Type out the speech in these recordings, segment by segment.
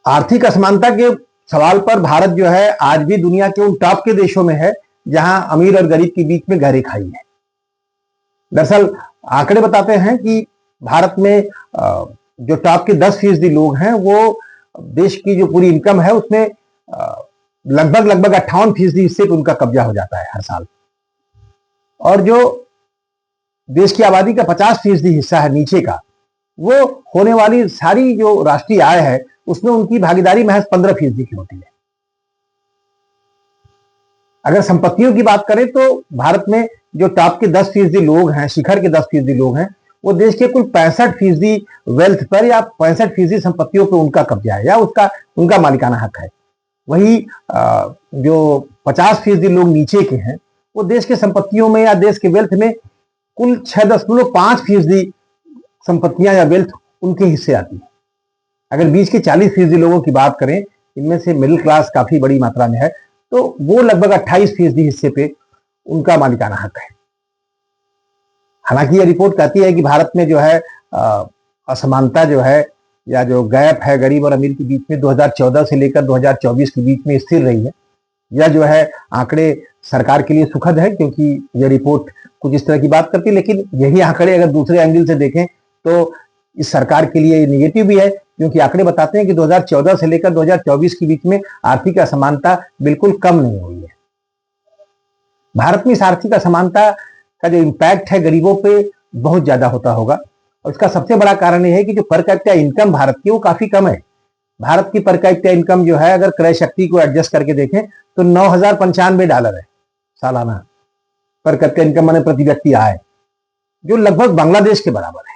आर्थिक असमानता के सवाल पर भारत जो है आज भी दुनिया के उन टॉप के देशों में है जहां अमीर और गरीब के बीच में गहरी खाई है। दरअसल आंकड़े बताते हैं कि भारत में जो टॉप के 10% लोग हैं वो देश की जो पूरी इनकम है उसमें लगभग 58% हिस्से पर उनका कब्जा हो जाता है हर साल। और जो देश की आबादी का 50% हिस्सा है नीचे का, वो होने वाली सारी जो राष्ट्रीय आय है उसमें उनकी भागीदारी महज 15% की होती है। अगर संपत्तियों की बात करें तो भारत में जो टॉप के 10% लोग हैं, शिखर के 10% लोग हैं, वो देश के कुल 65% वेल्थ पर या 65% संपत्तियों पर उनका कब्जा है या उनका मालिकाना हक है। वही जो 50% लोग नीचे के हैं वो देश के संपत्तियों में या देश के वेल्थ में कुल 6.5% संपत्तियां या वेल्थ उनके हिस्से आती है। अगर बीच के 40% लोगों की बात करें, इनमें से मिडिल क्लास काफी बड़ी मात्रा में है, तो वो लगभग 28% हिस्से पे उनका मालिकाना हक है। हालांकि यह रिपोर्ट कहती है कि भारत में जो है असमानता जो है या जो गैप है गरीब और अमीर के बीच में 2014 से लेकर 2024 के बीच में स्थिर रही है। यह जो है आंकड़े सरकार के लिए सुखद है क्योंकि यह रिपोर्ट कुछ इस तरह की बात करती है, लेकिन यही आंकड़े अगर दूसरे एंगल से देखें तो इस सरकार के लिए निगेटिव भी है क्योंकि आंकड़े बताते हैं कि 2014 से लेकर 2024 के बीच में आर्थिक असमानता बिल्कुल कम नहीं हुई है। भारत में इस आर्थिक असमानता का जो इम्पैक्ट है गरीबों पे बहुत ज्यादा होता होगा और इसका सबसे बड़ा कारण यह है कि जो पर कैपिटा इनकम भारत की वो काफी कम है। भारत की पर कैपिटा इनकम जो है अगर क्रय शक्ति को एडजस्ट करके देखें तो $9,095 है सालाना पर कैपिटा इनकम माने प्रति व्यक्ति आय, जो लगभग बांग्लादेश के बराबर है।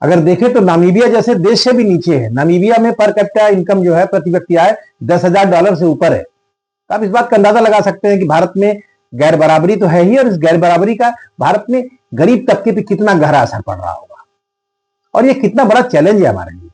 अगर देखें तो नामीबिया जैसे देश से भी नीचे है। नामीबिया में पर कैपिटा इनकम जो है प्रति व्यक्ति आय $10,000 से ऊपर है। तो आप इस बात का अंदाजा लगा सकते हैं कि भारत में गैर बराबरी तो है ही और इस गैर बराबरी का भारत में गरीब तबके पे कितना गहरा असर पड़ रहा होगा और ये कितना बड़ा चैलेंज है हमारे लिए।